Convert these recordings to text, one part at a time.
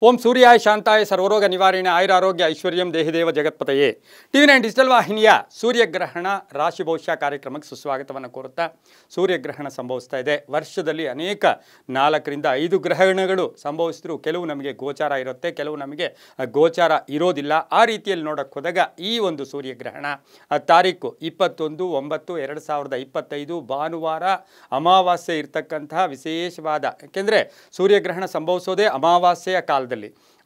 ಓಂ ಸೂರ್ಯಾಯ ಶಾಂತಾಯ ಸರ್ವರೋಗ ನಿವಾರಣೆ ಆಯುರಾರೋಗ್ಯ Aishwaryam ದೇಹಿದೇವ ಜಗತ್ಪತಯೇ TV9 digital ವಾಹಿನಿಯ ಸೂರ್ಯಗ್ರಹಣ ರಾಶಿ ಭವಿಷ್ಯ ಕಾರ್ಯಕ್ರಮಕ್ಕೆ ಸುಸ್ವಾಗತವನ್ನು ಕೋರುತ್ತಾ ಸೂರ್ಯಗ್ರಹಣ ಸಂಭವಿಸ್ತಾ ಇದೆ. ವರ್ಷದಲ್ಲಿ ಅನೇಕ 4 ರಿಂದ 5 ಗ್ರಹಣಗಳು ಸಂಭವಿಸಿದ್ರು. ಕೆಲವು ನಮಗೆ ಗೋಚಾರ ಇರುತ್ತೆ, ಕೆಲವು ನಮಗೆ ಗೋಚಾರ ಇರೋದಿಲ್ಲ. ಆ ರೀತಿಯಲ್ಲಿ ನೋಡಕ್ಕೆ ಹೋದಾಗ ಈ ಒಂದು ಸೂರ್ಯಗ್ರಹಣ ತಾರೀಕು 21/9/2025 ಭಾನುವಾರ ಅಮಾವಾಸ್ಯೆ ಇರತಕ್ಕಂತಹ ವಿಶೇಷವಾದ, ಯಾಕೆಂದರೆ ಸೂರ್ಯಗ್ರಹಣ ಸಂಭವಿಸೋದೇ ಅಮಾವಾಸ್ಯೆಯ ಕಾಲದಲ್ಲಿ.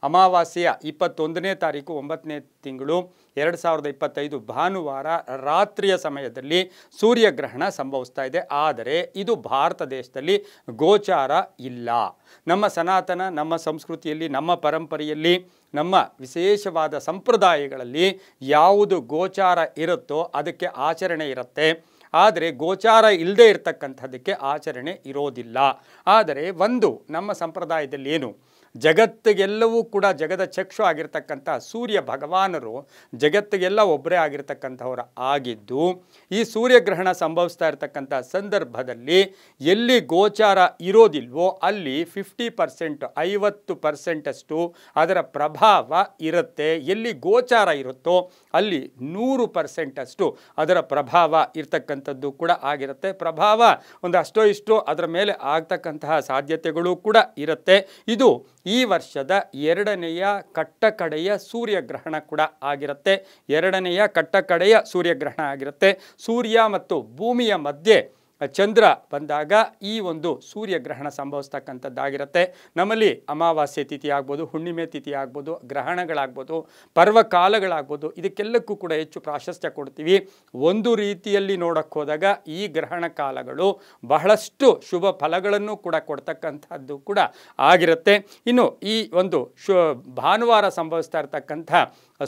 ಅಮಾವಾಸ್ಯೆಯ 21ನೇ ತಾರೀಕು 9ನೇ ತಿಂಗಳು 2025 ಭಾನುವಾರ ರಾತ್ರಿಯ ಸಮಯದಲ್ಲಿ ಸೂರ್ಯಗ್ರಹಣ ಸಂಭವಿಸ್ತಾ ಇದೆ. ಆದರೆ ಇದು ಭಾರತ ದೇಶದಲ್ಲಿ ಗೋಚಾರ ಇಲ್ಲ. ನಮ್ಮ ಸನಾತನ, ನಮ್ಮ ಸಂಸ್ಕೃತಿಯಲ್ಲಿ, ನಮ್ಮ ಪರಂಪರೆಯಲ್ಲಿ, ನಮ್ಮ ವಿಶೇಷವಾದ ಸಂಪ್ರದಾಯಗಳಲ್ಲಿ ಯಾವುದು ಗೋಚಾರ ಇರುತ್ತೋ ಅದಕ್ಕೆ ಆಚರಣೆ ಇರುತ್ತೆ. ಆದರೆ ಗೋಚಾರ ಇಲ್ಲದೆ ಇರತಕ್ಕಂಥದ್ದಕ್ಕೆ ಆಚರಣೆ ಇರೋದಿಲ್ಲ. ಆದರೆ ಒಂದು ನಮ್ಮ ಸಂಪ್ರದಾಯದಲ್ಲಿ ಏನು, ಜಗತ್ತಿಗೆಲ್ಲವೂ ಕೂಡ ಜಗದ ಚಕ್ಷು ಆಗಿರ್ತಕ್ಕಂಥ ಸೂರ್ಯ ಭಗವಾನರು ಜಗತ್ತಿಗೆಲ್ಲ ಒಬ್ಬರೇ ಆಗಿರ್ತಕ್ಕಂಥವ್ರು ಆಗಿದ್ದು, ಈ ಸೂರ್ಯಗ್ರಹಣ ಸಂಭವಿಸ್ತಾ ಇರತಕ್ಕಂಥ ಸಂದರ್ಭದಲ್ಲಿ ಎಲ್ಲಿ ಗೋಚಾರ ಇರೋದಿಲ್ವೋ ಅಲ್ಲಿ 50% 50% ಅದರ ಪ್ರಭಾವ ಇರುತ್ತೆ. ಎಲ್ಲಿ ಗೋಚಾರ ಇರುತ್ತೋ ಅಲ್ಲಿ 100% ಅದರ ಪ್ರಭಾವ ಇರ್ತಕ್ಕಂಥದ್ದು ಕೂಡ ಆಗಿರುತ್ತೆ. ಪ್ರಭಾವ ಒಂದು ಅಷ್ಟೋ ಇಷ್ಟೋ ಅದರ ಮೇಲೆ ಆಗ್ತಕ್ಕಂತಹ ಸಾಧ್ಯತೆಗಳು ಕೂಡ ಇರುತ್ತೆ. ಇದು ಈ ವರ್ಷದ 2ನೆಯ ಕಟ್ಟಕಡೆಯ ಸೂರ್ಯಗ್ರಹಣ ಕೂಡ ಆಗಿರುತ್ತೆ. 2ನೆಯ ಕಟ್ಟಕಡೆಯ ಸೂರ್ಯಗ್ರಹಣ ಆಗಿರುತ್ತೆ. ಸೂರ್ಯ ಮತ್ತು ಭೂಮಿಯ ಮಧ್ಯೆ ಚಂದ್ರ ಬಂದಾಗ ಈ ಒಂದು ಸೂರ್ಯಗ್ರಹಣ ಸಂಭವಿಸ್ತಕ್ಕಂಥದ್ದಾಗಿರುತ್ತೆ. ನಮ್ಮಲ್ಲಿ ಅಮಾವಾಸ್ಯೆ ತಿಥಿ ಆಗ್ಬೋದು, ಹುಣ್ಣಿಮೆ ತಿಥಿ ಆಗ್ಬೋದು, ಗ್ರಹಣಗಳಾಗ್ಬೋದು, ಪರ್ವಕಾಲಗಳಾಗ್ಬೋದು, ಇದಕ್ಕೆಲ್ಲಕ್ಕೂ ಕೂಡ ಹೆಚ್ಚು ಪ್ರಾಶಸ್ತ್ಯ ಕೊಡ್ತೀವಿ. ಒಂದು ರೀತಿಯಲ್ಲಿ ನೋಡಕ್ಕೆ ಹೋದಾಗ ಈ ಗ್ರಹಣ ಕಾಲಗಳು ಬಹಳಷ್ಟು ಶುಭ ಫಲಗಳನ್ನು ಕೂಡ ಕೊಡ್ತಕ್ಕಂಥದ್ದು ಕೂಡ ಆಗಿರುತ್ತೆ. ಇನ್ನು ಈ ಒಂದು ಭಾನುವಾರ ಸಂಭವಿಸ್ತಾ ಇರ್ತಕ್ಕಂಥ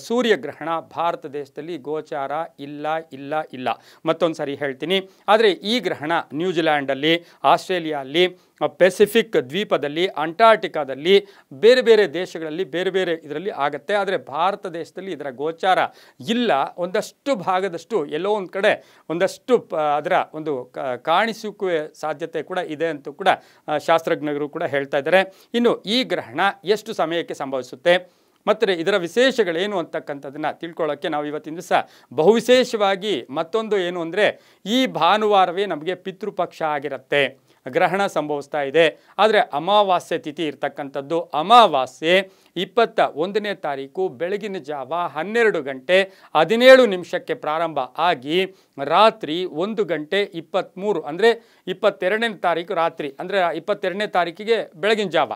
ಸೂರ್ಯಗ್ರಹಣ ಭಾರತ ದೇಶದಲ್ಲಿ ಗೋಚಾರ ಇಲ್ಲ. ಮತ್ತೊಂದು ಸರಿ ಹೇಳ್ತೀನಿ. ಆದರೆ ಈ ಗ್ರಹಣ ನ್ಯೂಜಿಲ್ಯಾಂಡಲ್ಲಿ, ಆಸ್ಟ್ರೇಲಿಯಾದಲ್ಲಿ, ಪೆಸಿಫಿಕ್ ದ್ವೀಪದಲ್ಲಿ, ಅಂಟಾರ್ಟಿಕಾದಲ್ಲಿ, ಬೇರೆ ಬೇರೆ ದೇಶಗಳಲ್ಲಿ ಬೇರೆ ಬೇರೆ ಇದರಲ್ಲಿ ಆಗುತ್ತೆ. ಆದರೆ ಭಾರತ ದೇಶದಲ್ಲಿ ಇದರ ಗೋಚಾರ ಇಲ್ಲ. ಒಂದಷ್ಟು ಭಾಗದಷ್ಟು ಎಲ್ಲೋ ಒಂದು ಕಡೆ ಒಂದಷ್ಟು ಅದರ ಒಂದು ಕಾಣಿಸುವಿಕೆ ಸಾಧ್ಯತೆ ಕೂಡ ಇದೆ ಅಂತೂ ಕೂಡ ಶಾಸ್ತ್ರಜ್ಞರು ಕೂಡ ಹೇಳ್ತಾ ಇದ್ದಾರೆ. ಇನ್ನು ಈ ಗ್ರಹಣ ಎಷ್ಟು ಸಮಯಕ್ಕೆ ಸಂಭವಿಸುತ್ತೆ ಮತ್ತು ಇದರ ವಿಶೇಷಗಳೇನು ಅಂತಕ್ಕಂಥದ್ದನ್ನು ತಿಳ್ಕೊಳ್ಳೋಕ್ಕೆ ನಾವು ಇವತ್ತಿನ ದಿವಸ ಬಹುವಿಶೇಷವಾಗಿ ಮತ್ತೊಂದು ಏನು ಅಂದರೆ, ಈ ಭಾನುವಾರವೇ ನಮಗೆ ಪಿತೃಪಕ್ಷ ಆಗಿರುತ್ತೆ. ಗ್ರಹಣ ಸಂಭವಿಸ್ತಾ ಇದೆ. ಆದರೆ ಅಮಾವಾಸ್ಯೆ ತಿಥಿ ಇರ್ತಕ್ಕಂಥದ್ದು ಅಮಾವಾಸ್ಯೆ 21ನೇ ತಾರೀಕು ಬೆಳಗಿನ ಜಾವ 12:17 ಪ್ರಾರಂಭ ಆಗಿ ರಾತ್ರಿ 1:23 ಅಂದರೆ 22ನೇ ತಾರೀಕು ರಾತ್ರಿ, ಅಂದರೆ 22ನೇ ತಾರೀಕಿಗೆ ಬೆಳಗಿನ ಜಾವ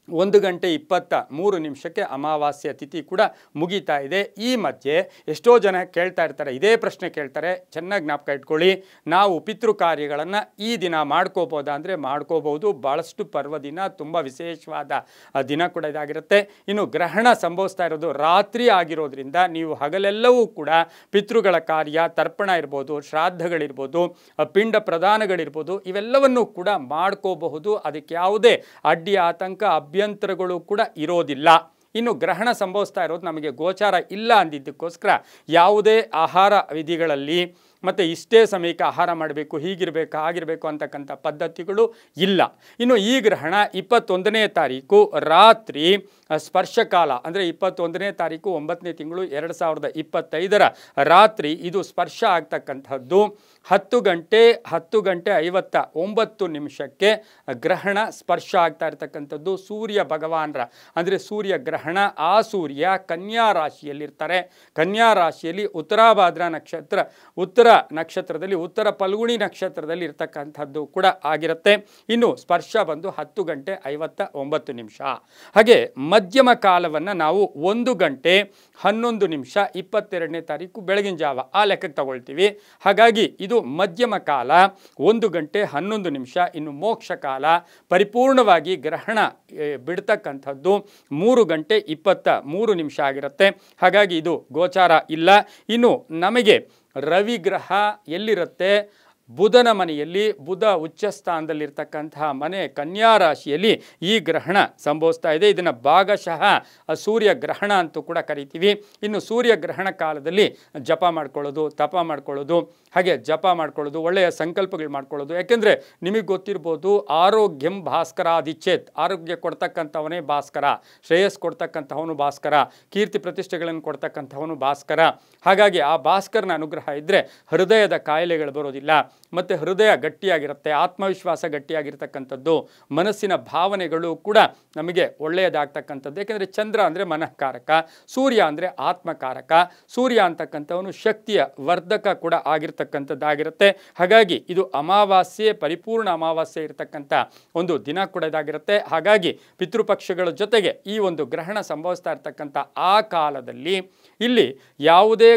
1:23 ಅಮಾವಾಸ್ಯ ತಿಥಿ ಕೂಡ ಮುಗೀತಾ ಇದೆ. ಈ ಮಧ್ಯೆ ಎಷ್ಟೋ ಜನ ಕೇಳ್ತಾ ಇರ್ತಾರೆ, ಇದೇ ಪ್ರಶ್ನೆ ಕೇಳ್ತಾರೆ. ಚೆನ್ನಾಗಿ ಜ್ಞಾಪಕ ಇಟ್ಕೊಳ್ಳಿ. ನಾವು ಪಿತೃ ಕಾರ್ಯಗಳನ್ನು ಈ ದಿನ ಮಾಡ್ಕೋಬೋದಾ ಅಂದರೆ ಮಾಡ್ಕೋಬಹುದು. ಭಾಳಷ್ಟು ಪರ್ವ ದಿನ, ತುಂಬ ವಿಶೇಷವಾದ ದಿನ ಕೂಡ ಇದಾಗಿರುತ್ತೆ. ಇನ್ನು ಗ್ರಹಣ ಸಂಭವಿಸ್ತಾ ಇರೋದು ರಾತ್ರಿ ಆಗಿರೋದ್ರಿಂದ ನೀವು ಹಗಲೆಲ್ಲವೂ ಕೂಡ ಪಿತೃಗಳ ಕಾರ್ಯ, ತರ್ಪಣ ಇರ್ಬೋದು, ಶ್ರಾದ್ದಗಳಿರ್ಬೋದು, ಪಿಂಡ ಪ್ರದಾನಗಳಿರ್ಬೋದು, ಇವೆಲ್ಲವನ್ನೂ ಕೂಡ ಮಾಡ್ಕೋಬಹುದು. ಅದಕ್ಕೆ ಯಾವುದೇ ಅಡ್ಡಿ ಆತಂಕ ಅಭ್ಯಂತರಗಳು ಕೂಡ ಇರೋದಿಲ್ಲ. ಇನ್ನು ಗ್ರಹಣ ಸಂಭವಿಸ್ತಾ ಇರೋದು ನಮಗೆ ಗೋಚಾರ ಇಲ್ಲ ಅಂದಿದ್ದಕ್ಕೋಸ್ಕರ ಯಾವುದೇ ಆಹಾರ ವಿಧಿಗಳಲ್ಲಿ ಮತ್ತು ಇಷ್ಟೇ ಸಮಯಕ್ಕೆ ಆಹಾರ ಮಾಡಬೇಕು, ಹೀಗಿರಬೇಕು, ಆಗಿರಬೇಕು ಅಂತಕ್ಕಂಥ ಪದ್ಧತಿಗಳು ಇಲ್ಲ. ಇನ್ನು ಈ ಗ್ರಹಣ 21ನೇ ತಾರೀಕು ರಾತ್ರಿ ಸ್ಪರ್ಶಕಾಲ, ಅಂದರೆ 21ನೇ ತಾರೀಕು 9ನೇ ತಿಂಗಳು 2025 ರಾತ್ರಿ ಇದು ಸ್ಪರ್ಶ ಆಗ್ತಕ್ಕಂಥದ್ದು 10:59 ಗ್ರಹಣ ಸ್ಪರ್ಶ ಆಗ್ತಾ ಇರ್ತಕ್ಕಂಥದ್ದು ಸೂರ್ಯ ಭಗವಾನರ, ಅಂದರೆ ಸೂರ್ಯ ಗ್ರಹಣ. ಆ ಸೂರ್ಯ ಕನ್ಯಾ ರಾಶಿಯಲ್ಲಿರ್ತಾರೆ. ಕನ್ಯಾ ರಾಶಿಯಲ್ಲಿ ಉತ್ತರಾಭಾದ್ರ ನಕ್ಷತ್ರ, ಉತ್ತರ ನಕ್ಷತ್ರದಲ್ಲಿ, ಉತ್ತರ ಫಲ್ಗುಣಿ ನಕ್ಷತ್ರದಲ್ಲಿ ಇರ್ತಕ್ಕಂಥದ್ದು ಕೂಡ ಆಗಿರುತ್ತೆ. ಇನ್ನು ಸ್ಪರ್ಶ ಬಂದು 10:59. ಹಾಗೆ ಮಧ್ಯಮ ಕಾಲವನ್ನು ನಾವು 1:11 22ನೇ ತಾರೀಕು ಬೆಳಗಿನ ಜಾವ ಆ ಲೆಕ್ಕಕ್ಕೆ ತಗೊಳ್ತೀವಿ. ಹಾಗಾಗಿ ಇದು ಮಧ್ಯಮ ಕಾಲ 1:11. ಇನ್ನು ಮೋಕ್ಷ ಕಾಲ ಪರಿಪೂರ್ಣವಾಗಿ ಗ್ರಹಣ ಬಿಡ್ತಕ್ಕಂಥದ್ದು 3:23 ಆಗಿರುತ್ತೆ. ಹಾಗಾಗಿ ಇದು ಗೋಚಾರ ಇಲ್ಲ. ಇನ್ನು ನಮಗೆ ರವಿ ಗ್ರಹ ಎಲ್ಲಿರುತ್ತೆ, ಬುಧನ ಮನೆಯಲ್ಲಿ, ಬುಧ ಉಚ್ಚ ಸ್ಥಾನದಲ್ಲಿರ್ತಕ್ಕಂತಹ ಮನೆ ಕನ್ಯಾ ರಾಶಿಯಲ್ಲಿ ಈ ಗ್ರಹಣ ಸಂಭವಿಸ್ತಾ ಇದೆ. ಇದನ್ನು ಭಾಗಶಃ ಸೂರ್ಯ ಗ್ರಹಣ ಅಂತೂ ಕೂಡ ಕರಿತೀವಿ. ಇನ್ನು ಸೂರ್ಯ ಗ್ರಹಣ ಕಾಲದಲ್ಲಿ ಜಪ ಮಾಡ್ಕೊಳ್ಳೋದು, ತಪ ಮಾಡ್ಕೊಳ್ಳೋದು, ಹಾಗೆ ಜಪ ಮಾಡ್ಕೊಳ್ಳೋದು, ಒಳ್ಳೆಯ ಸಂಕಲ್ಪಗಳು ಮಾಡ್ಕೊಳ್ಳೋದು. ಯಾಕೆಂದರೆ ನಿಮಗೆ ಗೊತ್ತಿರ್ಬೋದು, ಆರೋಗ್ಯಂ ಭಾಸ್ಕರಾದಿಚ್ಛೇತ್, ಆರೋಗ್ಯ ಕೊಡ್ತಕ್ಕಂಥವನೇ ಭಾಸ್ಕರ, ಶ್ರೇಯಸ್ ಕೊಡ್ತಕ್ಕಂಥವನು ಭಾಸ್ಕರ, ಕೀರ್ತಿ ಪ್ರತಿಷ್ಠೆಗಳನ್ನು ಕೊಡ್ತಕ್ಕಂಥವನು ಭಾಸ್ಕರ. ಹಾಗಾಗಿ ಆ ಭಾಸ್ಕರನ ಅನುಗ್ರಹ ಇದ್ದರೆ ಹೃದಯದ ಕಾಯಿಲೆಗಳು ಬರೋದಿಲ್ಲ, ಮತ್ತು ಹೃದಯ ಗಟ್ಟಿಯಾಗಿರುತ್ತೆ, ಆತ್ಮವಿಶ್ವಾಸ ಗಟ್ಟಿಯಾಗಿರ್ತಕ್ಕಂಥದ್ದು, ಮನಸ್ಸಿನ ಭಾವನೆಗಳು ಕೂಡ ನಮಗೆ ಒಳ್ಳೆಯದಾಗ್ತಕ್ಕಂಥದ್ದು. ಯಾಕೆಂದರೆ ಚಂದ್ರ ಅಂದರೆ ಮನಃಕಾರಕ, ಸೂರ್ಯ ಅಂದರೆ ಆತ್ಮಕಾರಕ. ಸೂರ್ಯ ಅಂತಕ್ಕಂಥವನು ಶಕ್ತಿಯ ವರ್ಧಕ ಕೂಡ ಆಗಿರ್ತಕ್ಕಂಥದ್ದಾಗಿರುತ್ತೆ. ಹಾಗಾಗಿ ಇದು ಅಮಾವಾಸ್ಯೆ, ಪರಿಪೂರ್ಣ ಅಮಾವಾಸ್ಯೆ ಇರತಕ್ಕಂಥ ಒಂದು ದಿನ ಕೂಡ ಇದಾಗಿರುತ್ತೆ. ಹಾಗಾಗಿ ಪಿತೃಪಕ್ಷಗಳ ಜೊತೆಗೆ ಈ ಒಂದು ಗ್ರಹಣ ಸಂಭವಿಸ್ತಾ ಇರ್ತಕ್ಕಂಥ ಆ ಕಾಲದಲ್ಲಿ ಇಲ್ಲಿ ಯಾವುದೇ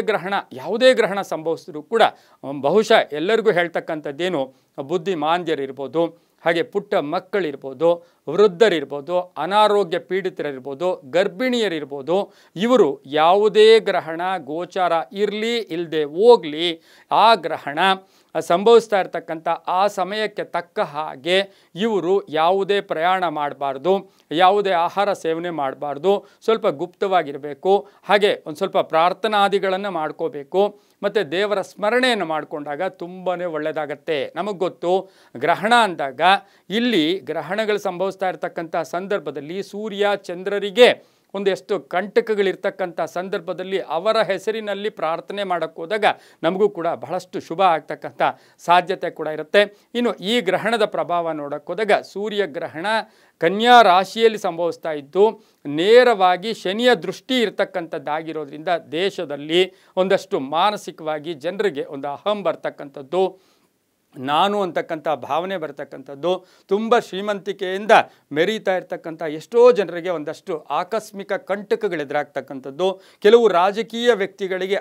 ಗ್ರಹಣ ಸಂಭವಿಸಿದ್ರು ಕೂಡ ಬಹುಶಃ ಎಲ್ಲರಿಗೂ ಹೇಳ್ತಕ್ಕಂಥದ್ದೇನು, ಬುದ್ಧಿಮಾಂದ್ಯರಿರ್ಬೋದು, ಹಾಗೆ ಪುಟ್ಟ ಮಕ್ಕಳಿರ್ಬೋದು, ವೃದ್ಧರಿರ್ಬೋದು, ಅನಾರೋಗ್ಯ ಪೀಡಿತರಿರ್ಬೋದು, ಗರ್ಭಿಣಿಯರಿರ್ಬೋದು, ಇವರು ಯಾವುದೇ ಗ್ರಹಣ ಗೋಚಾರ ಇರಲಿ ಇಲ್ಲದೆ ಹೋಗಲಿ, ಆ ಗ್ರಹಣ ಸಂಭವಿಸ್ತಾ ಇರ್ತಕ್ಕಂಥ ಆ ಸಮಯಕ್ಕೆ ತಕ್ಕ ಹಾಗೆ ಇವರು ಯಾವುದೇ ಪ್ರಯಾಣ ಮಾಡಬಾರ್ದು, ಯಾವುದೇ ಆಹಾರ ಸೇವನೆ ಮಾಡಬಾರ್ದು, ಸ್ವಲ್ಪ ಗುಪ್ತವಾಗಿರಬೇಕು, ಹಾಗೆ ಒಂದು ಸ್ವಲ್ಪ ಪ್ರಾರ್ಥನಾದಿಗಳನ್ನು ಮಾಡ್ಕೋಬೇಕು, ಮತ್ತು ದೇವರ ಸ್ಮರಣೆಯನ್ನು ಮಾಡಿಕೊಂಡಾಗ ತುಂಬಾ ಒಳ್ಳೆಯದಾಗತ್ತೆ. ನಮಗೆ ಗೊತ್ತು, ಗ್ರಹಣ ಅಂದಾಗ ಇಲ್ಲಿ ಗ್ರಹಣಗಳು ಸಂಭವಿಸ್ತಾ ಇರ್ತಕ್ಕಂಥ ಸಂದರ್ಭದಲ್ಲಿ ಸೂರ್ಯ ಚಂದ್ರರಿಗೆ ಒಂದೆಷ್ಟು ಕಂಟಕಗಳಿರ್ತಕ್ಕಂಥ ಸಂದರ್ಭದಲ್ಲಿ ಅವರ ಹೆಸರಿನಲ್ಲಿ ಪ್ರಾರ್ಥನೆ ಮಾಡೋಕ್ಕೆ ಹೋದಾಗ ನಮಗೂ ಕೂಡ ಬಹಳಷ್ಟು ಶುಭ ಆಗ್ತಕ್ಕಂಥ ಸಾಧ್ಯತೆ ಕೂಡ ಇರುತ್ತೆ. ಇನ್ನು ಈ ಗ್ರಹಣದ ಪ್ರಭಾವ ನೋಡೋಕ್ಕೆ ಹೋದಾಗ ಸೂರ್ಯ ಗ್ರಹಣ ಕನ್ಯಾ ರಾಶಿಯಲ್ಲಿ ಸಂಭವಿಸ್ತಾ ಇದ್ದು ನೇರವಾಗಿ ಶನಿಯ ದೃಷ್ಟಿ ಇರ್ತಕ್ಕಂಥದ್ದಾಗಿರೋದ್ರಿಂದ ದೇಶದಲ್ಲಿ ಒಂದಷ್ಟು ಮಾನಸಿಕವಾಗಿ ಜನರಿಗೆ ಒಂದು ಅಹಂ ಬರ್ತಕ್ಕಂಥದ್ದು, ನಾನು ಅಂತಕ್ಕಂಥ ಭಾವನೆ ಬರ್ತಕ್ಕಂಥದ್ದು, ತುಂಬ ಶ್ರೀಮಂತಿಕೆಯಿಂದ ಮೆರೀತಾ ಇರ್ತಕ್ಕಂಥ ಎಷ್ಟೋ ಜನರಿಗೆ ಒಂದಷ್ಟು ಆಕಸ್ಮಿಕ ಕಂಟಕಗಳೆದುರಾಗ್ತಕ್ಕಂಥದ್ದು, ಕೆಲವು ರಾಜಕೀಯ ವ್ಯಕ್ತಿಗಳಿಗೆ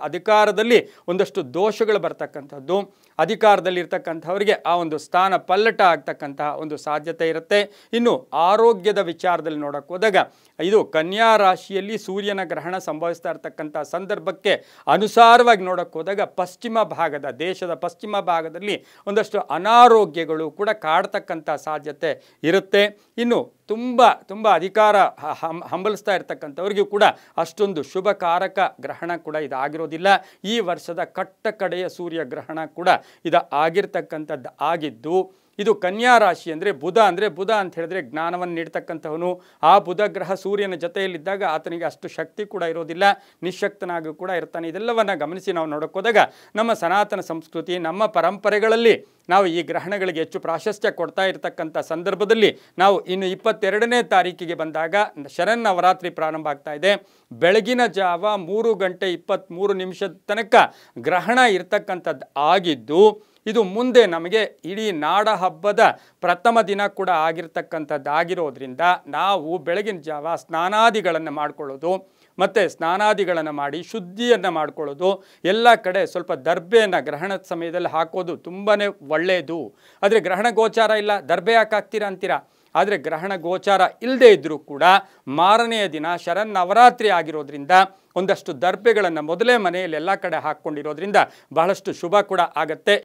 ಅಧಿಕಾರದಲ್ಲಿ ಒಂದಷ್ಟು ದೋಷಗಳು ಬರ್ತಕ್ಕಂಥದ್ದು, ಅಧಿಕಾರದಲ್ಲಿರ್ತಕ್ಕಂಥವರಿಗೆ ಆ ಒಂದು ಸ್ಥಾನ ಪಲ್ಲಟ ಆಗ್ತಕ್ಕಂತಹ ಒಂದು ಸಾಧ್ಯತೆ ಇರುತ್ತೆ. ಇನ್ನು ಆರೋಗ್ಯದ ವಿಚಾರದಲ್ಲಿ ನೋಡೋಕೆ ಹೋದಾಗ ಇದು ಕನ್ಯಾ ರಾಶಿಯಲ್ಲಿ ಸೂರ್ಯನ ಗ್ರಹಣ ಸಂಭವಿಸ್ತಾ ಇರ್ತಕ್ಕಂಥ ಸಂದರ್ಭಕ್ಕೆ ಅನುಸಾರವಾಗಿ ನೋಡೋಕೆ ಹೋದಾಗ ದೇಶದ ಪಶ್ಚಿಮ ಭಾಗದಲ್ಲಿ ಒಂದಷ್ಟು ಅನಾರೋಗ್ಯಗಳು ಕೂಡ ಕಾಡ್ತಕ್ಕಂಥ ಸಾಧ್ಯತೆ ಇರುತ್ತೆ. ಇನ್ನು ತುಂಬ ಅಧಿಕಾರ ಹಂಬಲಿಸ್ತಾ ಇರ್ತಕ್ಕಂಥವ್ರಿಗೂ ಕೂಡ ಅಷ್ಟೊಂದು ಶುಭಕಾರಕ ಗ್ರಹಣ ಕೂಡ ಇದಾಗಿರೋದಿಲ್ಲ. ಈ ವರ್ಷದ ಕಡೆಯ ಸೂರ್ಯ ಗ್ರಹಣ ಕೂಡ ಆಗಿರ್ತಕ್ಕಂಥದ್ದು ಆಗಿದ್ದು, ಇದು ಕನ್ಯಾ ರಾಶಿ ಅಂದರೆ ಬುಧ ಅಂತ ಹೇಳಿದ್ರೆ ಜ್ಞಾನವನ್ನು ನೀಡ್ತಕ್ಕಂಥವನು. ಆ ಬುಧ ಗ್ರಹ ಸೂರ್ಯನ ಜೊತೆಯಲ್ಲಿದ್ದಾಗ ಆತನಿಗೆ ಅಷ್ಟು ಶಕ್ತಿ ಕೂಡ ಇರೋದಿಲ್ಲ, ನಿಶಕ್ತನಾಗಿ ಕೂಡ ಇರ್ತಾನೆ. ಇದೆಲ್ಲವನ್ನು ಗಮನಿಸಿ ನಾವು ನೋಡೋಕೆ ಹೋದಾಗ ನಮ್ಮ ಸನಾತನ ಸಂಸ್ಕೃತಿ, ನಮ್ಮ ಪರಂಪರೆಗಳಲ್ಲಿ ನಾವು ಈ ಗ್ರಹಣಗಳಿಗೆ ಹೆಚ್ಚು ಪ್ರಾಶಸ್ತ್ಯ ಕೊಡ್ತಾ ಇರತಕ್ಕಂಥ ಸಂದರ್ಭದಲ್ಲಿ ನಾವು ಇನ್ನು 22ನೇ ತಾರೀಕಿಗೆ ಬಂದಾಗ ಶರನ್ನವರಾತ್ರಿ ಪ್ರಾರಂಭ ಆಗ್ತಾ ಇದೆ. ಬೆಳಗಿನ ಜಾವ 3:23 ತನಕ ಗ್ರಹಣ ಇರ್ತಕ್ಕಂಥದ್ದು ಆಗಿದ್ದು, ಇದು ಮುಂದೆ ನಮಗೆ ಇಡೀ ನಾಡ ಹಬ್ಬದ ಪ್ರಥಮ ದಿನ ಕೂಡ ಆಗಿರ್ತಕ್ಕಂಥದ್ದಾಗಿರೋದ್ರಿಂದ ನಾವು ಬೆಳಗಿನ ಜಾವ ಸ್ನಾನಾದಿಗಳನ್ನು ಮಾಡ್ಕೊಳ್ಳೋದು, ಮತ್ತು ಸ್ನಾನಾದಿಗಳನ್ನು ಮಾಡಿ ಶುದ್ಧಿಯನ್ನು ಮಾಡ್ಕೊಳ್ಳೋದು, ಎಲ್ಲ ಕಡೆ ಸ್ವಲ್ಪ ದರ್ಬೆಯನ್ನು ಗ್ರಹಣದ ಸಮಯದಲ್ಲಿ ಹಾಕೋದು ತುಂಬಾ ಒಳ್ಳೆಯದು. ಆದರೆ ಗ್ರಹಣ ಗೋಚಾರ ಇಲ್ಲ, ದರ್ಬೆ ಯಾಕೆ ಹಾಕ್ತೀರಾ ಅಂತೀರಾ. ಆದರೆ ಗ್ರಹಣ ಗೋಚಾರ ಇಲ್ಲದೆ ಇದ್ದರೂ ಕೂಡ ಮಾರನೆಯ ದಿನ ಶರನ್ನವರಾತ್ರಿ ಆಗಿರೋದ್ರಿಂದ ಒಂದಷ್ಟು ದರ್ಬೆಗಳನ್ನು ಮೊದಲೇ ಮನೆಯಲ್ಲಿ ಎಲ್ಲ ಕಡೆ ಹಾಕ್ಕೊಂಡಿರೋದ್ರಿಂದ ಬಹಳಷ್ಟು ಶುಭ ಕೂಡ ಆಗತ್ತೆ.